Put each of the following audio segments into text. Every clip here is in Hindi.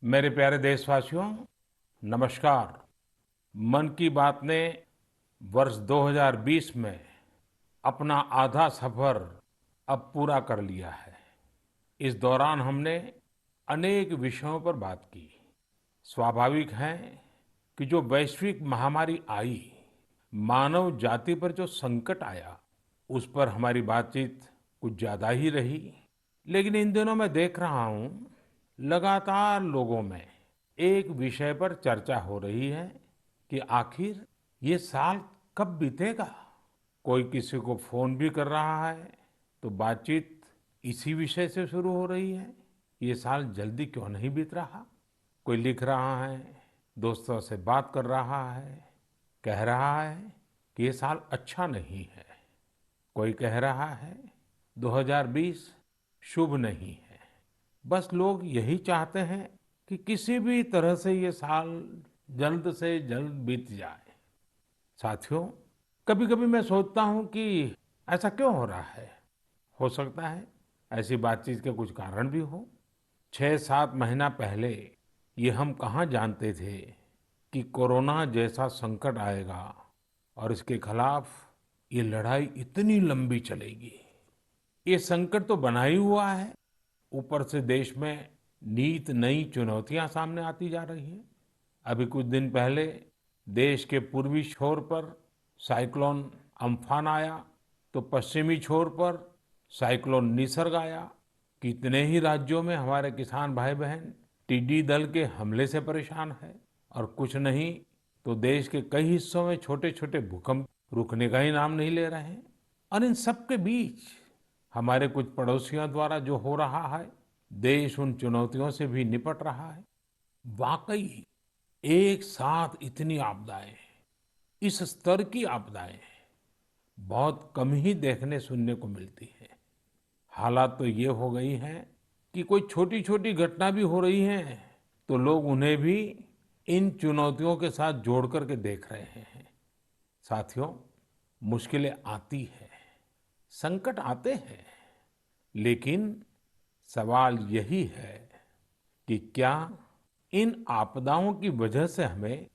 मेरे प्यारे देशवासियों, नमस्कार। मन की बात ने वर्ष 2020 में अपना आधा सफर अब पूरा कर लिया है। इस दौरान हमने अनेक विषयों पर बात की। स्वाभाविक है कि जो वैश्विक महामारी आई, मानव जाति पर जो संकट आया, उस पर हमारी बातचीत कुछ ज्यादा ही रही। लेकिन इन दिनों मैं देख रहा हूं, लगातार लोगों में एक विषय पर चर्चा हो रही है कि आखिर ये साल कब बीतेगा। कोई किसी को फोन भी कर रहा है तो बातचीत इसी विषय से शुरू हो रही है। ये साल जल्दी क्यों नहीं बीत रहा। कोई लिख रहा है, दोस्तों से बात कर रहा है, कह रहा है कि ये साल अच्छा नहीं है। कोई कह रहा है 2020 शुभ नहीं है। बस लोग यही चाहते हैं कि किसी भी तरह से ये साल जल्द से जल्द बीत जाए। साथियों, कभी कभी मैं सोचता हूँ कि ऐसा क्यों हो रहा है। हो सकता है ऐसी बातचीत के कुछ कारण भी हो। 6-7 महीना पहले ये हम कहाँ जानते थे कि कोरोना जैसा संकट आएगा और इसके खिलाफ ये लड़ाई इतनी लंबी चलेगी। ये संकट तो बना ही हुआ है, ऊपर से देश में नीत नई चुनौतियां सामने आती जा रही हैं। अभी कुछ दिन पहले देश के पूर्वी छोर पर साइक्लोन अम्फान आया, तो पश्चिमी छोर पर साइक्लोन निसर्ग आया। कितने ही राज्यों में हमारे किसान भाई बहन टिड्डी दल के हमले से परेशान है। और कुछ नहीं तो देश के कई हिस्सों में छोटे छोटे भूकंप रुकने का ही नाम नहीं ले रहे हैं। और इन सब के बीच हमारे कुछ पड़ोसियों द्वारा जो हो रहा है, देश उन चुनौतियों से भी निपट रहा है। वाकई एक साथ इतनी आपदाएं, इस स्तर की आपदाएं बहुत कम ही देखने सुनने को मिलती है। हालात तो ये हो गई हैं कि कोई छोटी छोटी घटना भी हो रही है तो लोग उन्हें भी इन चुनौतियों के साथ जोड़ करके देख रहे हैं। साथियों, मुश्किलें आती है, संकट आते हैं, लेकिन सवाल यही है कि क्या इन आपदाओं की वजह से हमें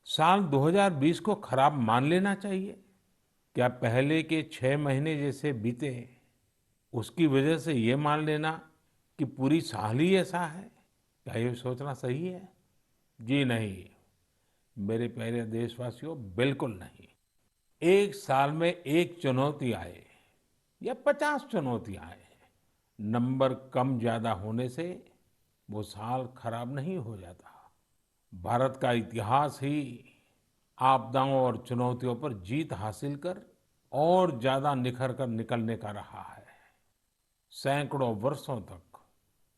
साल 2020 को खराब मान लेना चाहिए। क्या पहले के 6 महीने जैसे बीते, उसकी वजह से ये मान लेना कि पूरी साल ही ऐसा है, क्या ये सोचना सही है? जी नहीं, मेरे प्यारे देशवासियों, बिल्कुल नहीं। एक साल में एक चुनौती आए या 50 चुनौतियां आए, नंबर कम ज्यादा होने से वो साल खराब नहीं हो जाता। भारत का इतिहास ही आपदाओं और चुनौतियों पर जीत हासिल कर और ज्यादा निखर कर निकलने का रहा है। सैकड़ों वर्षों तक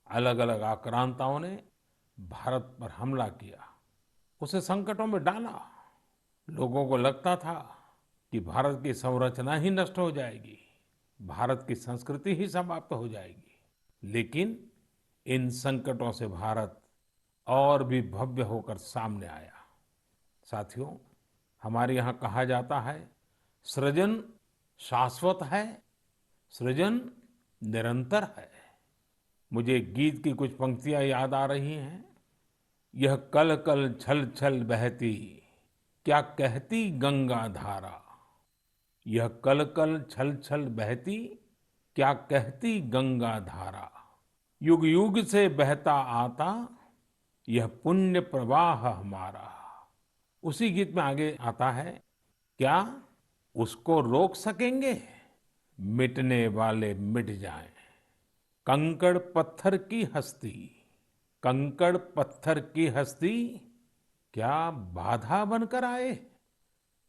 अलग अलग आक्रांताओं ने भारत पर हमला किया, उसे संकटों में डाला। लोगों को लगता था कि भारत की संरचना ही नष्ट हो जाएगी, भारत की संस्कृति ही समाप्त हो जाएगी। लेकिन इन संकटों से भारत और भी भव्य होकर सामने आया। साथियों, हमारे यहाँ कहा जाता है, सृजन शाश्वत है, सृजन निरंतर है। मुझे एक गीत की कुछ पंक्तियां याद आ रही हैं। यह कल कल छल छल बहती, क्या कहती गंगा धारा। यह कल कल छल छल बहती, क्या कहती गंगा धारा। युग युग से बहता आता, यह पुण्य प्रवाह हमारा। उसी गीत में आगे आता है, क्या उसको रोक सकेंगे, मिटने वाले मिट जाएं। कंकड़ पत्थर की हस्ती, कंकड़ पत्थर की हस्ती, क्या बाधा बनकर आए।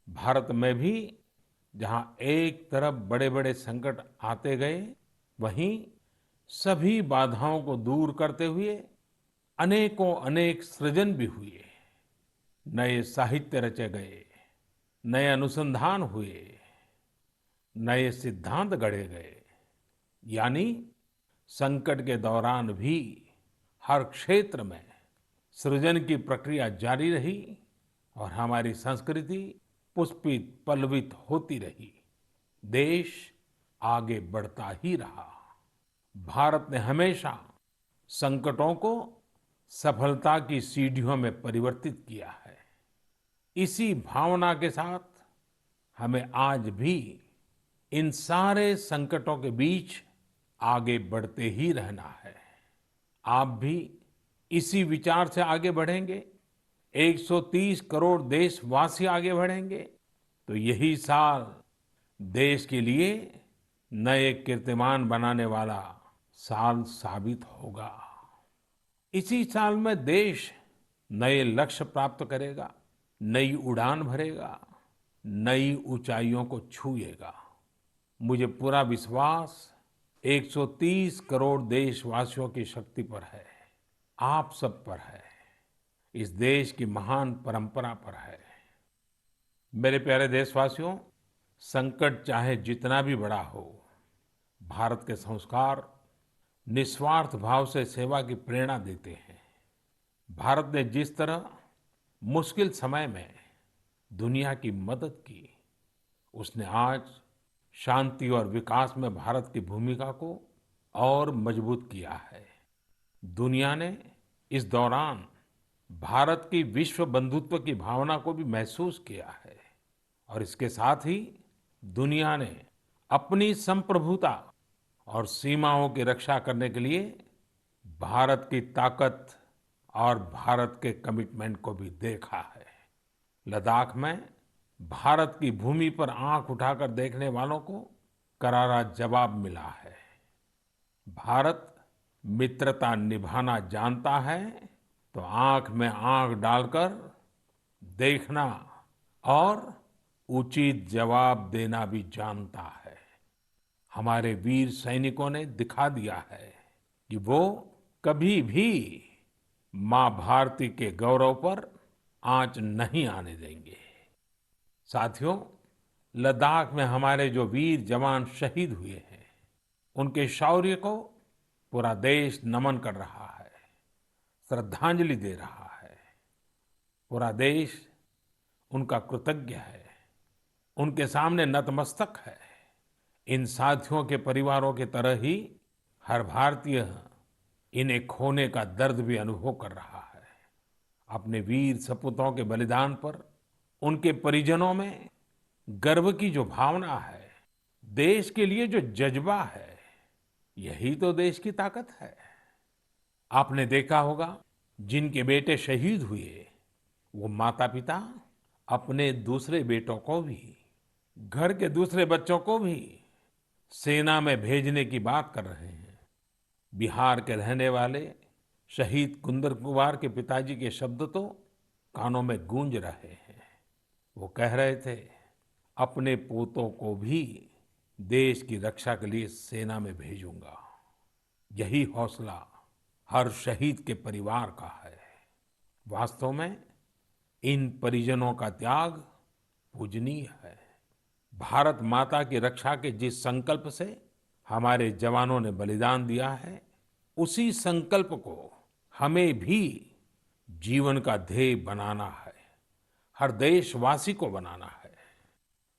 भारत में भी जहां एक तरफ बड़े बड़े संकट आते गए, वहीं सभी बाधाओं को दूर करते हुए अनेकों अनेक सृजन भी हुए। नए साहित्य रचे गए, नए अनुसंधान हुए, नए सिद्धांत गढ़े गए। यानी संकट के दौरान भी हर क्षेत्र में सृजन की प्रक्रिया जारी रही और हमारी संस्कृति पुष्पित पल्लवित होती रही। देश आगे बढ़ता ही रहा। भारत ने हमेशा संकटों को सफलता की सीढ़ियों में परिवर्तित किया है। इसी भावना के साथ हमें आज भी इन सारे संकटों के बीच आगे बढ़ते ही रहना है। आप भी इसी विचार से आगे बढ़ेंगे, 130 करोड़ देशवासी आगे बढ़ेंगे, तो यही साल देश के लिए नए कीर्तिमान बनाने वाला साल साबित होगा। इसी साल में देश नए लक्ष्य प्राप्त करेगा, नई उड़ान भरेगा, नई ऊंचाइयों को छुएगा। मुझे पूरा विश्वास 130 करोड़ देशवासियों की शक्ति पर है, आप सब पर है, इस देश की महान परंपरा पर है। मेरे प्यारे देशवासियों, संकट चाहे जितना भी बड़ा हो, भारत के संस्कार निस्वार्थ भाव से सेवा की प्रेरणा देते हैं। भारत ने जिस तरह मुश्किल समय में दुनिया की मदद की, उसने आज शांति और विकास में भारत की भूमिका को और मजबूत किया है। दुनिया ने इस दौरान भारत की विश्व बंधुत्व की भावना को भी महसूस किया है और इसके साथ ही दुनिया ने अपनी संप्रभुता और सीमाओं की रक्षा करने के लिए भारत की ताकत और भारत के कमिटमेंट को भी देखा है। लद्दाख में भारत की भूमि पर आंख उठाकर देखने वालों को करारा जवाब मिला है। भारत मित्रता निभाना जानता है तो आंख में आंख डालकर देखना और उचित जवाब देना भी जानता है। हमारे वीर सैनिकों ने दिखा दिया है कि वो कभी भी मां भारती के गौरव पर आंच नहीं आने देंगे। साथियों, लद्दाख में हमारे जो वीर जवान शहीद हुए हैं, उनके शौर्य को पूरा देश नमन कर रहा है, श्रद्धांजलि दे रहा है। पूरा देश उनका कृतज्ञ है, उनके सामने नतमस्तक है। इन साथियों के परिवारों की तरह ही हर भारतीय इन्हें खोने का दर्द भी अनुभव कर रहा है। अपने वीर सपूतों के बलिदान पर उनके परिजनों में गर्व की जो भावना है, देश के लिए जो जज्बा है, यही तो देश की ताकत है। आपने देखा होगा, जिनके बेटे शहीद हुए, वो माता पिता अपने दूसरे बेटों को भी, घर के दूसरे बच्चों को भी सेना में भेजने की बात कर रहे हैं। बिहार के रहने वाले शहीद कुंदन कुमार के पिताजी के शब्द तो कानों में गूंज रहे हैं। वो कह रहे थे, अपने पोतों को भी देश की रक्षा के लिए सेना में भेजूंगा। यही हौसला हर शहीद के परिवार का है। वास्तव में इन परिजनों का त्याग पूजनीय है। भारत माता की रक्षा के जिस संकल्प से हमारे जवानों ने बलिदान दिया है, उसी संकल्प को हमें भी जीवन का ध्येय बनाना है, हर देशवासी को बनाना है।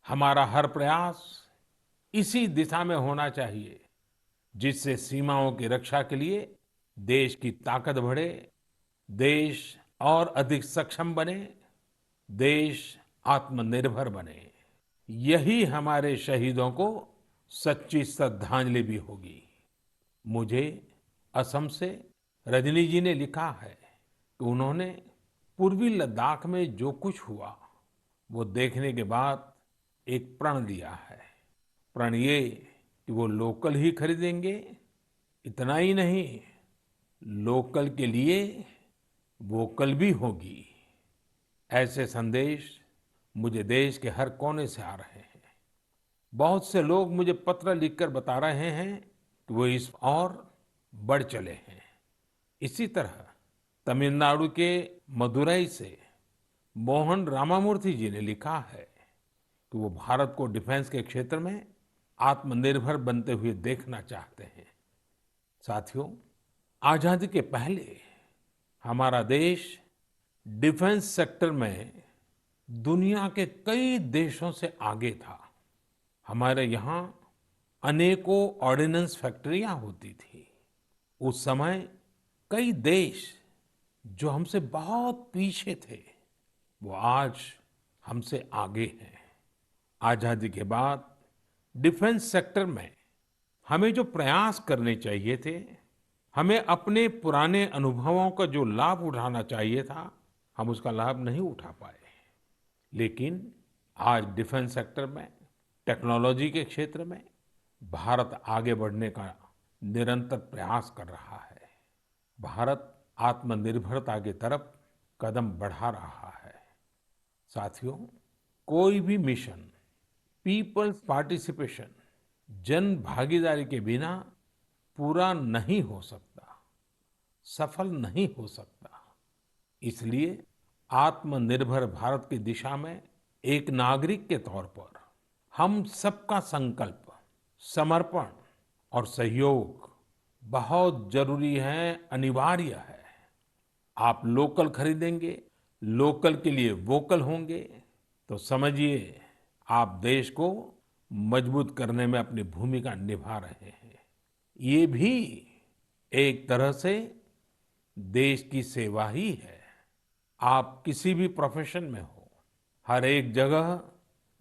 हमारा हर प्रयास इसी दिशा में होना चाहिए, जिससे सीमाओं की रक्षा के लिए देश की ताकत बढ़े, देश और अधिक सक्षम बने, देश आत्मनिर्भर बने। यही हमारे शहीदों को सच्ची श्रद्धांजलि भी होगी। मुझे असम से रजनी जी ने लिखा है कि उन्होंने पूर्वी लद्दाख में जो कुछ हुआ, वो देखने के बाद एक प्रण लिया है। प्रण ये कि वो लोकल ही खरीदेंगे, इतना ही नहीं, लोकल के लिए वोकल भी होगी। ऐसे संदेश मुझे देश के हर कोने से आ रहे हैं। बहुत से लोग मुझे पत्र लिखकर बता रहे हैं कि वो इस और बढ़ चले हैं। इसी तरह तमिलनाडु के मदुरई से मोहन रामामूर्ति जी ने लिखा है कि वो भारत को डिफेंस के क्षेत्र में आत्मनिर्भर बनते हुए देखना चाहते हैं। साथियों, आजादी के पहले हमारा देश डिफेंस सेक्टर में दुनिया के कई देशों से आगे था। हमारे यहाँ अनेकों ऑर्डिनेंस फैक्ट्रियां होती थी। उस समय कई देश जो हमसे बहुत पीछे थे वो आज हमसे आगे हैं। आजादी के बाद डिफेंस सेक्टर में हमें जो प्रयास करने चाहिए थे, हमें अपने पुराने अनुभवों का जो लाभ उठाना चाहिए था, हम उसका लाभ नहीं उठा पाए। लेकिन आज डिफेंस सेक्टर में, टेक्नोलॉजी के क्षेत्र में भारत आगे बढ़ने का निरंतर प्रयास कर रहा है। भारत आत्मनिर्भरता की तरफ कदम बढ़ा रहा है। साथियों, कोई भी मिशन पीपल्स पार्टिसिपेशन, जन भागीदारी के बिना पूरा नहीं हो सकता, सफल नहीं हो सकता। इसलिए आत्मनिर्भर भारत की दिशा में एक नागरिक के तौर पर हम सबका संकल्प, समर्पण और सहयोग बहुत जरूरी है, अनिवार्य है। आप लोकल खरीदेंगे, लोकल के लिए वोकल होंगे, तो समझिए आप देश को मजबूत करने में अपनी भूमिका निभा रहे हैं। ये भी एक तरह से देश की सेवा ही है। आप किसी भी प्रोफेशन में हो, हर एक जगह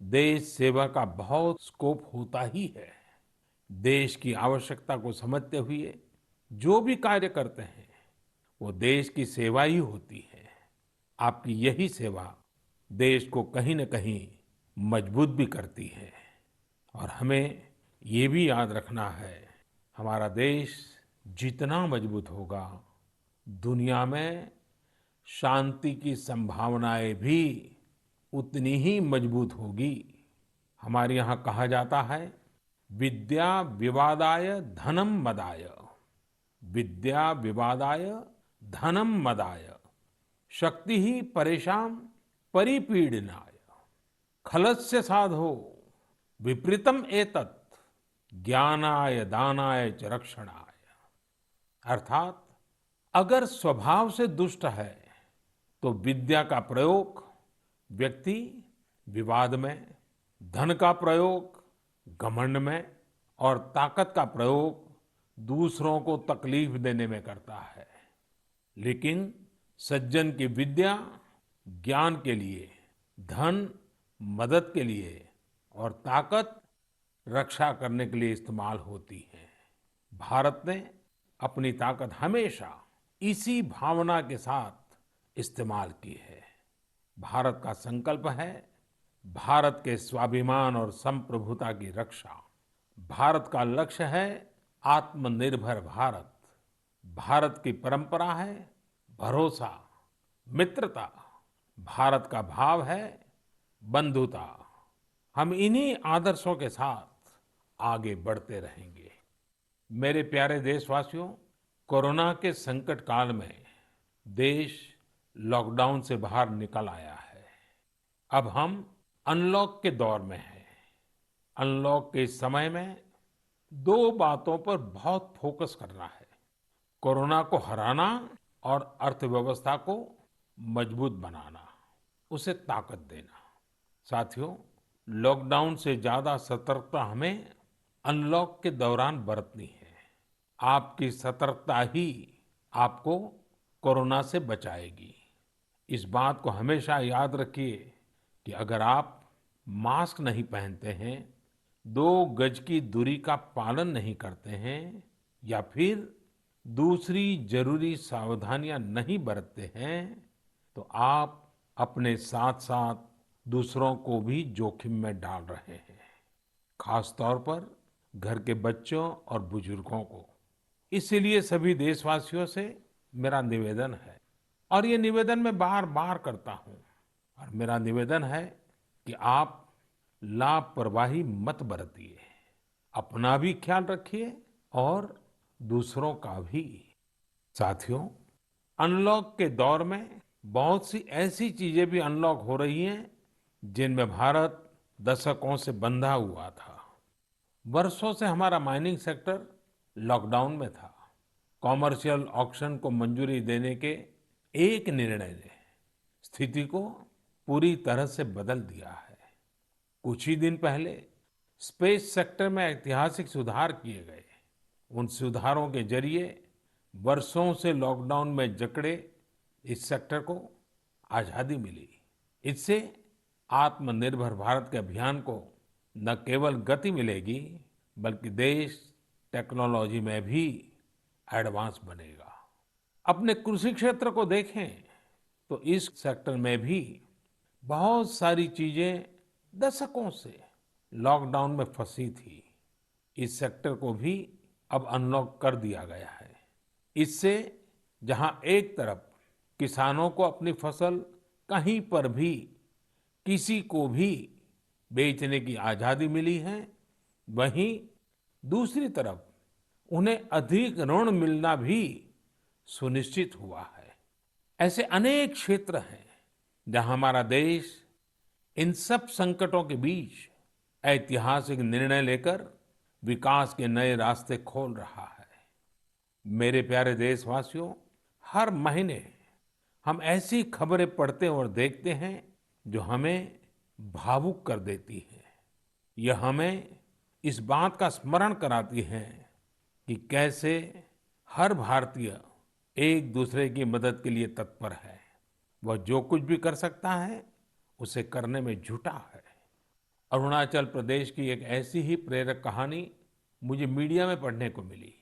देश सेवा का बहुत स्कोप होता ही है। देश की आवश्यकता को समझते हुए जो भी कार्य करते हैं वो देश की सेवा ही होती है। आपकी यही सेवा देश को कहीं न कहीं मजबूत भी करती है। और हमें ये भी याद रखना है, हमारा देश जितना मजबूत होगा, दुनिया में शांति की संभावनाएं भी उतनी ही मजबूत होगी। हमारे यहाँ कहा जाता है, विद्या विवादाय धनम मदाय, विद्या विवादाय धनम मदाय, शक्ति ही परेशान परिपीडनाय, खलस्य साधो विपरीतम एतत्, ज्ञानाय दानाय च रक्षणाय। अर्थात अगर स्वभाव से दुष्ट है तो विद्या का प्रयोग व्यक्ति विवाद में, धन का प्रयोग घमंड में और ताकत का प्रयोग दूसरों को तकलीफ देने में करता है। लेकिन सज्जन की विद्या ज्ञान के लिए, धन मदद के लिए और ताकत रक्षा करने के लिए इस्तेमाल होती है। भारत ने अपनी ताकत हमेशा इसी भावना के साथ इस्तेमाल की है। भारत का संकल्प है भारत के स्वाभिमान और संप्रभुता की रक्षा। भारत का लक्ष्य है आत्मनिर्भर भारत। भारत की परंपरा है भरोसा, मित्रता। भारत का भाव है बंधुता। हम इन्हीं आदर्शों के साथ आगे बढ़ते रहेंगे। मेरे प्यारे देशवासियों, कोरोना के संकट काल में देश लॉकडाउन से बाहर निकल आया है। अब हम अनलॉक के दौर में हैं। अनलॉक के इस समय में दो बातों पर बहुत फोकस करना है, कोरोना को हराना और अर्थव्यवस्था को मजबूत बनाना, उसे ताकत देना। साथियों, लॉकडाउन से ज्यादा सतर्कता हमें अनलॉक के दौरान बरतनी है। आपकी सतर्कता ही आपको कोरोना से बचाएगी। इस बात को हमेशा याद रखिए कि अगर आप मास्क नहीं पहनते हैं, 2 गज की दूरी का पालन नहीं करते हैं या फिर दूसरी जरूरी सावधानियां नहीं बरतते हैं, तो आप अपने साथ साथ दूसरों को भी जोखिम में डाल रहे हैं। खास तौर पर घर के बच्चों और बुजुर्गों को। इसीलिए सभी देशवासियों से मेरा निवेदन है, और ये निवेदन मैं बार बार करता हूं, और मेरा निवेदन है कि आप लापरवाही मत बरतिए। अपना भी ख्याल रखिए और दूसरों का भी। साथियों, अनलॉक के दौर में बहुत सी ऐसी चीजें भी अनलॉक हो रही हैं जिनमें भारत दशकों से बंधा हुआ था। वर्षों से हमारा माइनिंग सेक्टर लॉकडाउन में था। कॉमर्शियल ऑक्शन को मंजूरी देने के एक निर्णय ने स्थिति को पूरी तरह से बदल दिया है। कुछ ही दिन पहले स्पेस सेक्टर में ऐतिहासिक सुधार किए गए। उन सुधारों के जरिए वर्षों से लॉकडाउन में जकड़े इस सेक्टर को आजादी मिली। इससे आत्मनिर्भर भारत के अभियान को न केवल गति मिलेगी, बल्कि देश टेक्नोलॉजी में भी एडवांस बनेगा। अपने कृषि क्षेत्र को देखें तो इस सेक्टर में भी बहुत सारी चीजें दशकों से लॉकडाउन में फंसी थी। इस सेक्टर को भी अब अनलॉक कर दिया गया है। इससे जहां एक तरफ किसानों को अपनी फसल कहीं पर भी किसी को भी बेचने की आजादी मिली है, वहीं दूसरी तरफ उन्हें अधिक ऋण मिलना भी सुनिश्चित हुआ है। ऐसे अनेक क्षेत्र हैं जहां हमारा देश इन सब संकटों के बीच ऐतिहासिक निर्णय लेकर विकास के नए रास्ते खोल रहा है। मेरे प्यारे देशवासियों, हर महीने हम ऐसी खबरें पढ़ते और देखते हैं जो हमें भावुक कर देती है। यह हमें इस बात का स्मरण कराती है कि कैसे हर भारतीय एक दूसरे की मदद के लिए तत्पर है। वह जो कुछ भी कर सकता है उसे करने में जुटा है। अरुणाचल प्रदेश की एक ऐसी ही प्रेरक कहानी मुझे मीडिया में पढ़ने को मिली।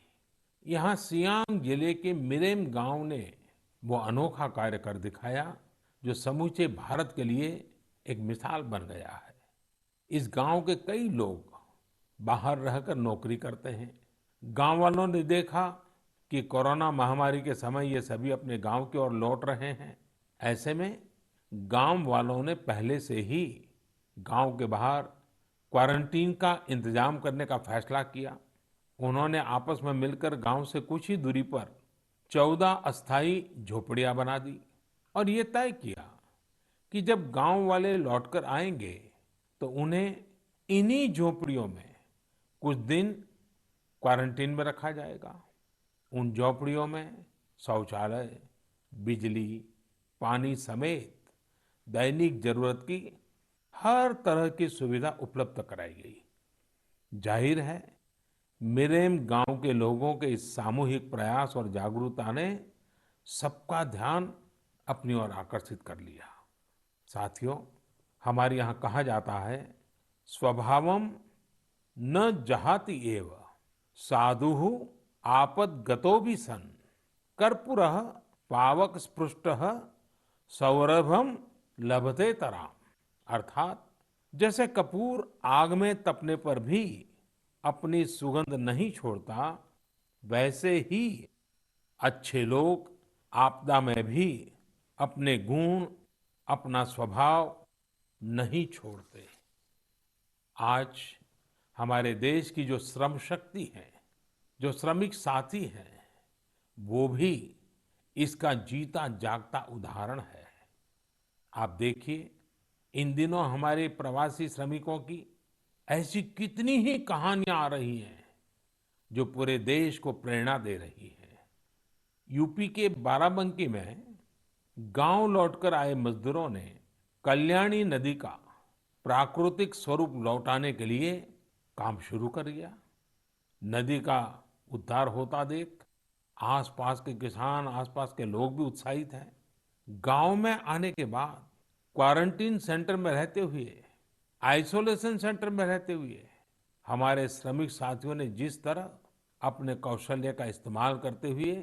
यहाँ सियांग जिले के मिरेम गांव ने वो अनोखा कार्य कर दिखाया जो समूचे भारत के लिए एक मिसाल बन गया है। इस गांव के कई लोग बाहर रहकर नौकरी करते हैं। गांव वालों ने देखा कि कोरोना महामारी के समय ये सभी अपने गांव की ओर लौट रहे हैं। ऐसे में गांव वालों ने पहले से ही गांव के बाहर क्वारंटीन का इंतजाम करने का फैसला किया। उन्होंने आपस में मिलकर गांव से कुछ ही दूरी पर 14 अस्थायी झोपड़ियां बना दी और ये तय किया कि जब गांव वाले लौटकर आएंगे तो उन्हें इन्हीं झोपड़ियों में कुछ दिन क्वारंटीन में रखा जाएगा। उन झोपड़ियों में शौचालय, बिजली, पानी समेत दैनिक जरूरत की हर तरह की सुविधा उपलब्ध कराई गई। जाहिर है, मिरेम गांव के लोगों के इस सामूहिक प्रयास और जागरूकता ने सबका ध्यान अपनी ओर आकर्षित कर लिया। साथियों, हमारे यहाँ कहा जाता है, स्वभावम न जहाति एव साधुः आपद्गतोऽपि सन् कर्पूरः पावक स्पृष्टः सौरभम लभतेतराम। अर्थात जैसे कपूर आग में तपने पर भी अपनी सुगंध नहीं छोड़ता, वैसे ही अच्छे लोग आपदा में भी अपने गुण, अपना स्वभाव नहीं छोड़ते। आज हमारे देश की जो श्रम शक्ति है, जो श्रमिक साथी हैं, वो भी इसका जीता जागता उदाहरण है। आप देखिए, इन दिनों हमारे प्रवासी श्रमिकों की ऐसी कितनी ही कहानियां आ रही हैं जो पूरे देश को प्रेरणा दे रही है। यूपी के बाराबंकी में गांव लौटकर आए मजदूरों ने कल्याणी नदी का प्राकृतिक स्वरूप लौटाने के लिए काम शुरू कर दिया। नदी का उद्धार होता देख आसपास के किसान, आसपास के लोग भी उत्साहित हैं। गांव में आने के बाद क्वारंटीन सेंटर में रहते हुए, आइसोलेशन सेंटर में रहते हुए हमारे श्रमिक साथियों ने जिस तरह अपने कौशल्य का इस्तेमाल करते हुए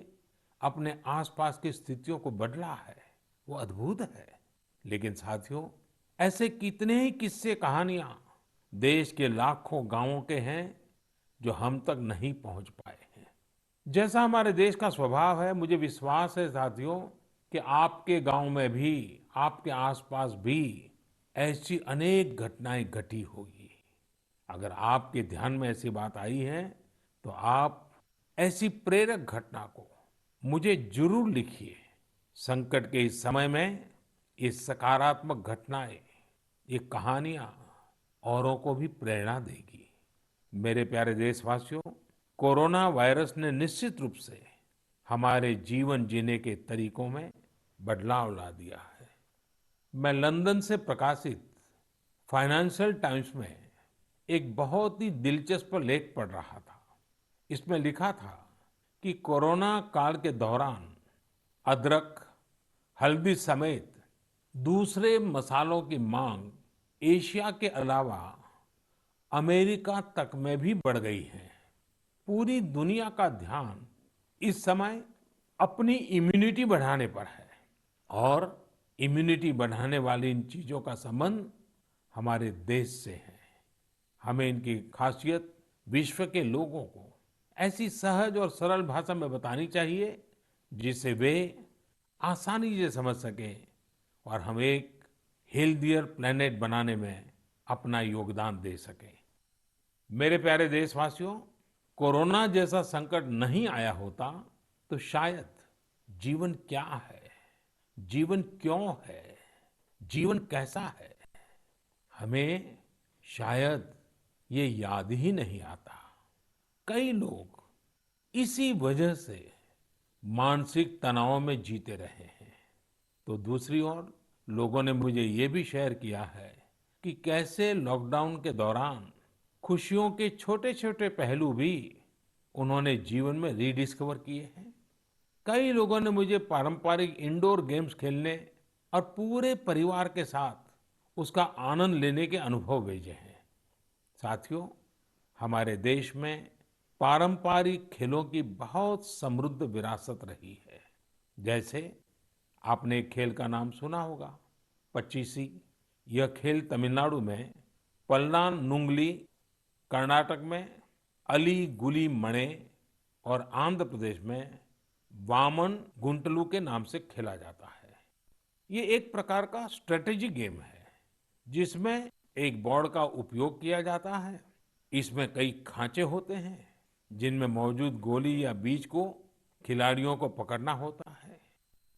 अपने आसपास की स्थितियों को बदला है, वो अद्भुत है। लेकिन साथियों, ऐसे कितने ही किस्से, कहानियां देश के लाखों गांवों के हैं जो हम तक नहीं पहुंच पाए हैं। जैसा हमारे देश का स्वभाव है, मुझे विश्वास है साथियों कि आपके गांव में भी, आपके आसपास भी ऐसी अनेक घटनाएं घटी होगी। अगर आपके ध्यान में ऐसी बात आई है तो आप ऐसी प्रेरक घटना को मुझे जरूर लिखिए। संकट के इस समय में ये सकारात्मक घटनाएं, ये कहानियां औरों को भी प्रेरणा देगी। मेरे प्यारे देशवासियों, कोरोना वायरस ने निश्चित रूप से हमारे जीवन जीने के तरीकों में बदलाव ला दिया है। मैं लंदन से प्रकाशित फाइनेंशियल टाइम्स में एक बहुत ही दिलचस्प लेख पढ़ रहा था। इसमें लिखा था कि कोरोना काल के दौरान अदरक, हल्दी समेत दूसरे मसालों की मांग एशिया के अलावा अमेरिका तक में भी बढ़ गई है। पूरी दुनिया का ध्यान इस समय अपनी इम्यूनिटी बढ़ाने पर है और इम्यूनिटी बढ़ाने वाली इन चीजों का संबंध हमारे देश से है। हमें इनकी खासियत विश्व के लोगों को ऐसी सहज और सरल भाषा में बतानी चाहिए जिससे वे आसानी से समझ सकें और हम एक हेल्दियर प्लेनेट बनाने में अपना योगदान दे सकें। मेरे प्यारे देशवासियों, कोरोना जैसा संकट नहीं आया होता तो शायद जीवन क्या है, जीवन क्यों है, जीवन कैसा है, हमें शायद ये याद ही नहीं आता। कई लोग इसी वजह से मानसिक तनाव में जीते रहे हैं। तो दूसरी ओर लोगों ने मुझे ये भी शेयर किया है कि कैसे लॉकडाउन के दौरान खुशियों के छोटे छोटे पहलू भी उन्होंने जीवन में रीडिस्कवर किए हैं। कई लोगों ने मुझे पारंपरिक इंडोर गेम्स खेलने और पूरे परिवार के साथ उसका आनंद लेने के अनुभव भेजे हैं। साथियों, हमारे देश में पारंपरिक खेलों की बहुत समृद्ध विरासत रही है। जैसे आपने एक खेल का नाम सुना होगा, पचीसी। यह खेल तमिलनाडु में पल्लान्गुली, कर्नाटक में अली गुली मणे और आंध्र प्रदेश में वामन गुंटलू के नाम से खेला जाता है। ये एक प्रकार का स्ट्रेटेजी गेम है जिसमें एक बोर्ड का उपयोग किया जाता है। इसमें कई खांचे होते हैं जिनमें मौजूद गोली या बीज को खिलाड़ियों को पकड़ना होता है।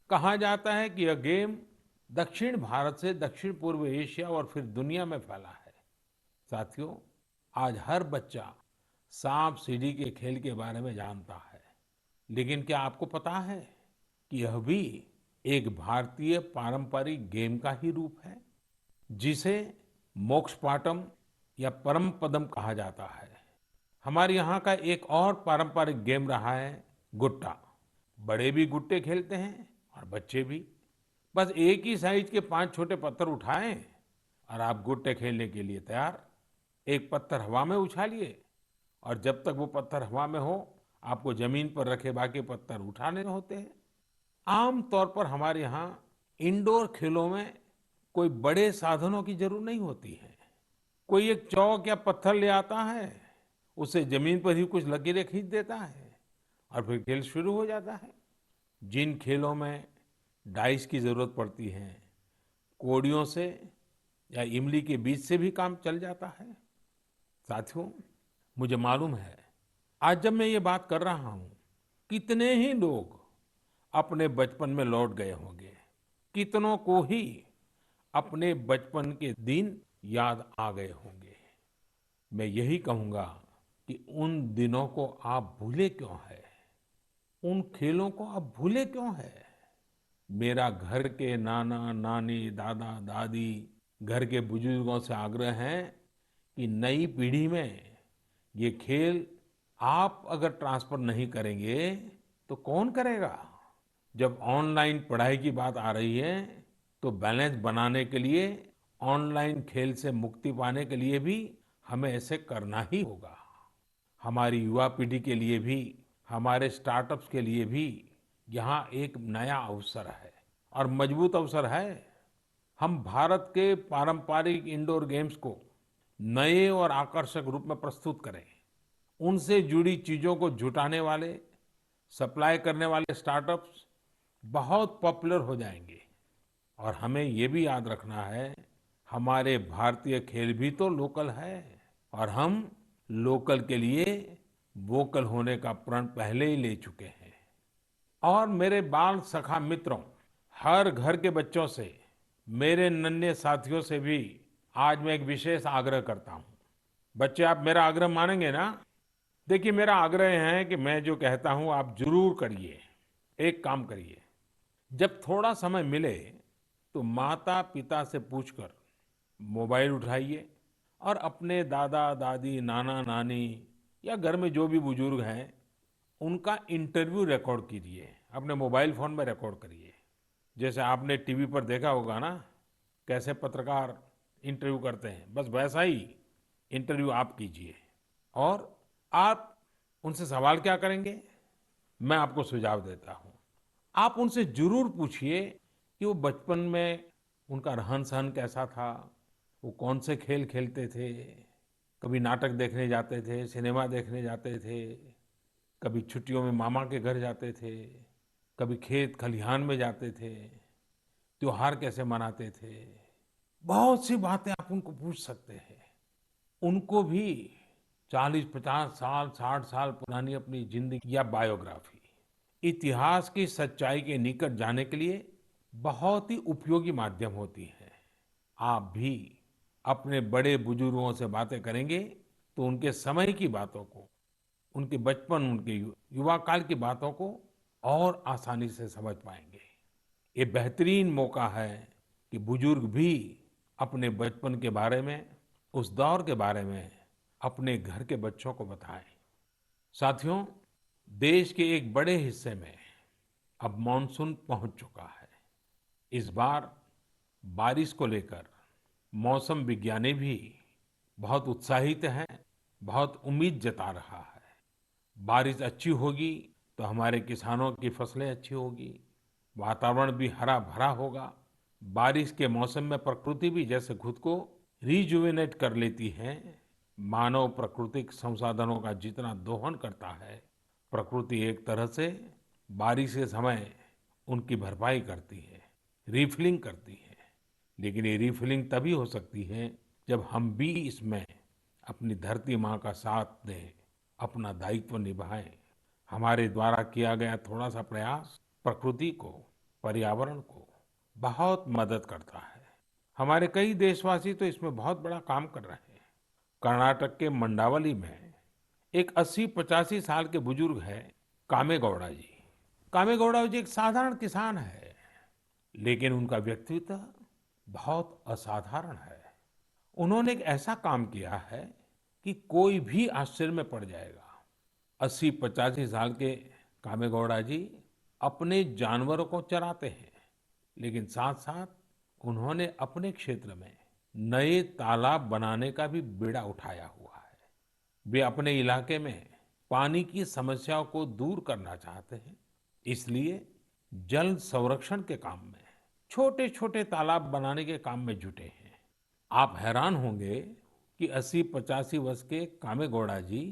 कहा जाता है कि यह गेम दक्षिण भारत से दक्षिण पूर्व एशिया और फिर दुनिया में फैला है। साथियों, आज हर बच्चा सांप सीढ़ी के खेल के बारे में जानता है, लेकिन क्या आपको पता है कि यह भी एक भारतीय पारंपरिक गेम का ही रूप है जिसे मोक्ष पाटम या परम पदम कहा जाता है। हमारे यहाँ का एक और पारंपरिक गेम रहा है गुट्टा। बड़े भी गुट्टे खेलते हैं और बच्चे भी। बस एक ही साइज के 5 छोटे पत्थर उठाएं और आप गुट्टे खेलने के लिए तैयार। एक पत्थर हवा में उछालिए और जब तक वो पत्थर हवा में हो आपको जमीन पर रखे बाकी पत्थर उठाने होते हैं। आम तौर पर हमारे यहाँ इंडोर खेलों में कोई बड़े साधनों की जरूरत नहीं होती है। कोई एक चौक या पत्थर ले आता है, उसे जमीन पर ही कुछ लकीरें खींच देता है और फिर खेल शुरू हो जाता है। जिन खेलों में डाइस की जरूरत पड़ती है, कौड़ियों से या इमली के बीज से भी काम चल जाता है। साथियों, मुझे मालूम है आज जब मैं ये बात कर रहा हूँ कितने ही लोग अपने बचपन में लौट गए होंगे, कितनों को ही अपने बचपन के दिन याद आ गए होंगे। मैं यही कहूंगा कि उन दिनों को आप भूले क्यों है, उन खेलों को आप भूले क्यों है। मेरा घर के नाना नानी दादा दादी घर के बुजुर्गों से आग्रह है कि नई पीढ़ी में ये खेल आप अगर ट्रांसफर नहीं करेंगे तो कौन करेगा। जब ऑनलाइन पढ़ाई की बात आ रही है तो बैलेंस बनाने के लिए ऑनलाइन खेल से मुक्ति पाने के लिए भी हमें ऐसे करना ही होगा। हमारी युवा पीढ़ी के लिए भी, हमारे स्टार्टअप्स के लिए भी यहाँ एक नया अवसर है और मजबूत अवसर है। हम भारत के पारंपरिक इंडोर गेम्स को नए और आकर्षक रूप में प्रस्तुत करें। उनसे जुड़ी चीजों को जुटाने वाले, सप्लाई करने वाले स्टार्टअप्स बहुत पॉपुलर हो जाएंगे। और हमें ये भी याद रखना है, हमारे भारतीय खेल भी तो लोकल है और हम लोकल के लिए वोकल होने का प्रण पहले ही ले चुके हैं। और मेरे बाल सखा मित्रों, हर घर के बच्चों से, मेरे नन्हे साथियों से भी आज मैं एक विशेष आग्रह करता हूँ। बच्चे, आप मेरा आग्रह मानेंगे ना? देखिए, मेरा आग्रह है कि मैं जो कहता हूँ आप जरूर करिए। एक काम करिए, जब थोड़ा समय मिले तो माता पिता से पूछकर मोबाइल उठाइए और अपने दादा दादी नाना नानी या घर में जो भी बुजुर्ग हैं उनका इंटरव्यू रिकॉर्ड कीजिए, अपने मोबाइल फोन में रिकॉर्ड करिए। जैसे आपने टीवी पर देखा होगा ना, कैसे पत्रकार इंटरव्यू करते हैं, बस वैसा ही इंटरव्यू आप कीजिए। और आप उनसे सवाल क्या करेंगे, मैं आपको सुझाव देता हूँ। आप उनसे जरूर पूछिए कि वो बचपन में उनका रहन सहन कैसा था, वो कौन से खेल खेलते थे, कभी नाटक देखने जाते थे, सिनेमा देखने जाते थे, कभी छुट्टियों में मामा के घर जाते थे, कभी खेत खलिहान में जाते थे, त्योहार कैसे मनाते थे। बहुत सी बातें आप उनको पूछ सकते हैं। उनको भी 40-50 साल 60 साल पुरानी अपनी जिंदगी या बायोग्राफी, इतिहास की सच्चाई के निकट जाने के लिए बहुत ही उपयोगी माध्यम होती है। आप भी अपने बड़े बुजुर्गों से बातें करेंगे तो उनके समय की बातों को, उनके बचपन, उनके युवा काल की बातों को और आसानी से समझ पाएंगे। ये बेहतरीन मौका है कि बुजुर्ग भी अपने बचपन के बारे में, उस दौर के बारे में अपने घर के बच्चों को बताएं। साथियों, देश के एक बड़े हिस्से में अब मानसून पहुंच चुका है। इस बार बारिश को लेकर मौसम विज्ञानी भी बहुत उत्साहित हैं, बहुत उम्मीद जता रहा है। बारिश अच्छी होगी तो हमारे किसानों की फसलें अच्छी होगी, वातावरण भी हरा भरा होगा। बारिश के मौसम में प्रकृति भी जैसे खुद को रिजुवेनेट कर लेती है। मानव प्राकृतिक संसाधनों का जितना दोहन करता है, प्रकृति एक तरह से बारिश के समय उनकी भरपाई करती है, रिफिलिंग करती है। लेकिन ये रिफिलिंग तभी हो सकती है जब हम भी इसमें अपनी धरती माँ का साथ दें, अपना दायित्व निभाएं। हमारे द्वारा किया गया थोड़ा सा प्रयास प्रकृति को, पर्यावरण को बहुत मदद करता है। हमारे कई देशवासी तो इसमें बहुत बड़ा काम कर रहे हैं। कर्नाटक के मंडावली में एक 80-85 साल के बुजुर्ग हैं, कामेगौड़ा जी। कामेगौड़ा जी एक साधारण किसान है, लेकिन उनका व्यक्तित्व बहुत असाधारण है। उन्होंने एक ऐसा काम किया है कि कोई भी आश्चर्य में पड़ जाएगा। 80-85 साल के कामेगौड़ा जी अपने जानवरों को चराते हैं, लेकिन साथ साथ उन्होंने अपने क्षेत्र में नए तालाब बनाने का भी बीड़ा उठाया हुआ है। वे अपने इलाके में पानी की समस्याओं को दूर करना चाहते हैं, इसलिए जल संरक्षण के काम में छोटे छोटे तालाब बनाने के काम में जुटे हैं। आप हैरान होंगे कि 80-85 वर्ष के कामेगौड़ा जी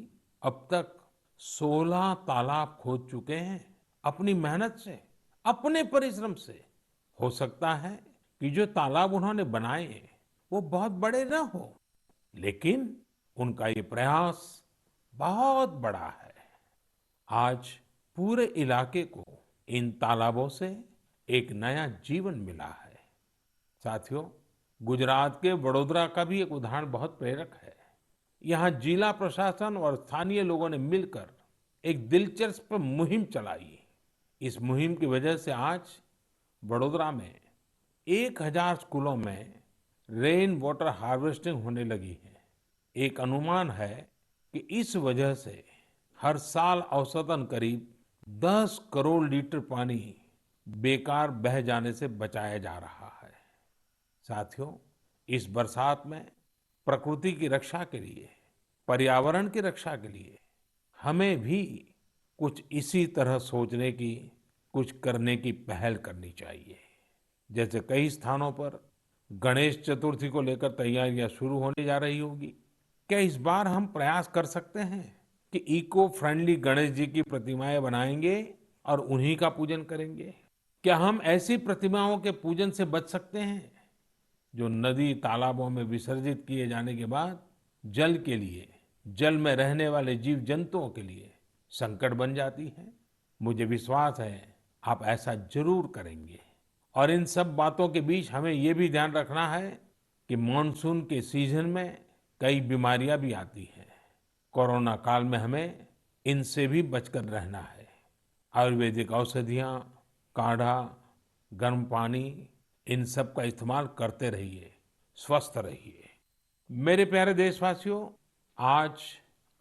अब तक 16 तालाब खोद चुके हैं, अपनी मेहनत से, अपने परिश्रम से। हो सकता है कि जो तालाब उन्होंने बनाए वो बहुत बड़े ना हो, लेकिन उनका ये प्रयास बहुत बड़ा है। आज पूरे इलाके को इन तालाबों से एक नया जीवन मिला है। साथियों, गुजरात के वडोदरा का भी एक उदाहरण बहुत प्रेरक है। यहाँ जिला प्रशासन और स्थानीय लोगों ने मिलकर एक दिलचस्प मुहिम चलाई। इस मुहिम की वजह से आज वडोदरा में 1000 स्कूलों में रेन वाटर हार्वेस्टिंग होने लगी है। एक अनुमान है कि इस वजह से हर साल औसतन करीब 10 करोड़ लीटर पानी बेकार बह जाने से बचाया जा रहा है। साथियों, इस बरसात में प्रकृति की रक्षा के लिए, पर्यावरण की रक्षा के लिए हमें भी कुछ इसी तरह सोचने की, कुछ करने की पहल करनी चाहिए। जैसे कई स्थानों पर गणेश चतुर्थी को लेकर तैयारियां शुरू होने जा रही होगी। क्या इस बार हम प्रयास कर सकते हैं कि इको फ्रेंडली गणेश जी की प्रतिमाएं बनाएंगे और उन्हीं का पूजन करेंगे? क्या हम ऐसी प्रतिमाओं के पूजन से बच सकते हैं जो नदी तालाबों में विसर्जित किए जाने के बाद जल के लिए, जल में रहने वाले जीव जंतुओं के लिए संकट बन जाती है? मुझे विश्वास है आप ऐसा जरूर करेंगे। और इन सब बातों के बीच हमें ये भी ध्यान रखना है कि मानसून के सीजन में कई बीमारियां भी आती हैं। कोरोना काल में हमें इनसे भी बचकर रहना है। आयुर्वेदिक औषधियाँ, काढ़ा, गर्म पानी, इन सब का इस्तेमाल करते रहिए, स्वस्थ रहिए। मेरे प्यारे देशवासियों, आज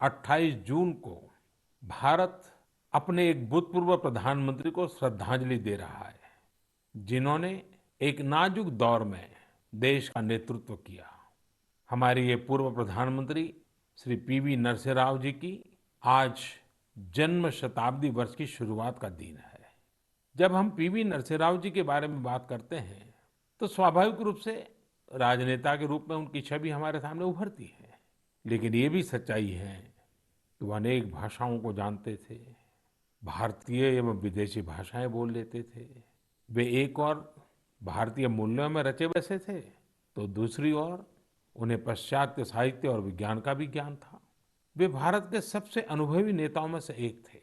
28 जून को भारत अपने एक भूतपूर्व प्रधानमंत्री को श्रद्धांजलि दे रहा है। जिन्होंने एक नाजुक दौर में देश का नेतृत्व किया। हमारे ये पूर्व प्रधानमंत्री श्री पीवी नरसिम्हा राव जी की आज जन्म शताब्दी वर्ष की शुरुआत का दिन है। जब हम पीवी नरसिम्हा राव जी के बारे में बात करते हैं तो स्वाभाविक रूप से राजनेता के रूप में उनकी छवि हमारे सामने उभरती है। लेकिन ये भी सच्चाई है कि वो अनेक भाषाओं को जानते थे, भारतीय एवं विदेशी भाषाएं बोल लेते थे। वे एक और भारतीय मूल्यों में रचे बसे थे तो दूसरी ओर उन्हें पाश्चात्य साहित्य और विज्ञान का भी ज्ञान था। वे भारत के सबसे अनुभवी नेताओं में से एक थे।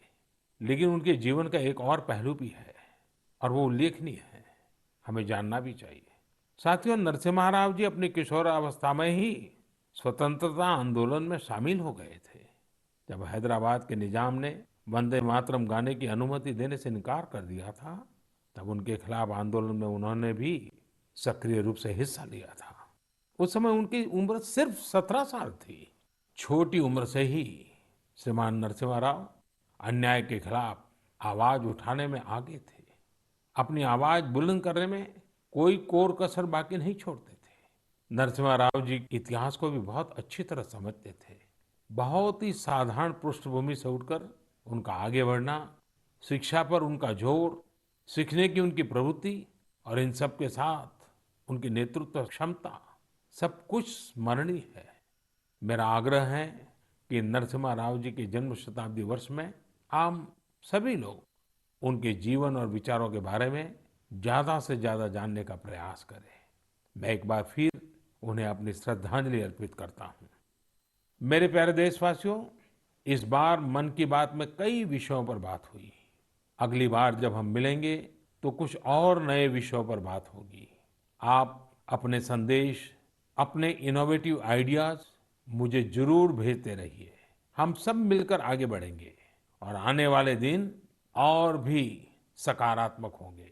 लेकिन उनके जीवन का एक और पहलू भी है और वो उल्लेखनीय है, हमें जानना भी चाहिए। साथियों, नरसिम्हा राव जी अपनी किशोरावस्था में ही स्वतंत्रता आंदोलन में शामिल हो गए थे। जब हैदराबाद के निजाम ने वंदे मातरम गाने की अनुमति देने से इनकार कर दिया था, तब उनके खिलाफ आंदोलन में उन्होंने भी सक्रिय रूप से हिस्सा लिया था। उस समय उनकी उम्र सिर्फ 17 साल थी। छोटी उम्र से ही श्रीमान नरसिम्हा राव अन्याय के खिलाफ आवाज उठाने में आगे थे। अपनी आवाज बुलंद करने में कोई कोर कसर बाकी नहीं छोड़ते थे। नरसिम्हा राव जी इतिहास को भी बहुत अच्छी तरह समझते थे। बहुत ही साधारण पृष्ठभूमि से उठकर उनका आगे बढ़ना, शिक्षा पर उनका जोर, सीखने की उनकी प्रवृत्ति और इन सब के साथ उनकी नेतृत्व क्षमता, सब कुछ स्मरणीय है। मेरा आग्रह है कि नरसिम्हा राव जी के जन्म शताब्दी वर्ष में हम सभी लोग उनके जीवन और विचारों के बारे में ज्यादा से ज्यादा जानने का प्रयास करें। मैं एक बार फिर उन्हें अपनी श्रद्धांजलि अर्पित करता हूँ। मेरे प्यारे देशवासियों, इस बार मन की बात में कई विषयों पर बात हुई। अगली बार जब हम मिलेंगे तो कुछ और नए विषयों पर बात होगी। आप अपने संदेश, अपने इनोवेटिव आइडियाज मुझे जरूर भेजते रहिए। हम सब मिलकर आगे बढ़ेंगे और आने वाले दिन और भी सकारात्मक होंगे।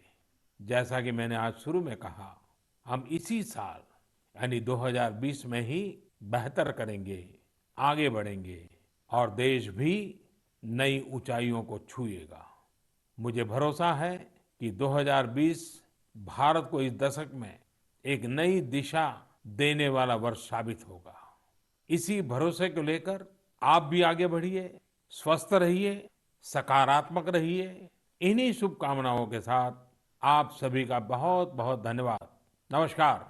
जैसा कि मैंने आज शुरू में कहा, हम इसी साल यानी 2020 में ही बेहतर करेंगे, आगे बढ़ेंगे और देश भी नई ऊंचाइयों को छुएगा। मुझे भरोसा है कि 2020 भारत को इस दशक में एक नई दिशा देने वाला वर्ष साबित होगा। इसी भरोसे को लेकर आप भी आगे बढ़िए, स्वस्थ रहिए, सकारात्मक रहिए। इन्हीं शुभकामनाओं के साथ आप सभी का बहुत बहुत धन्यवाद। नमस्कार।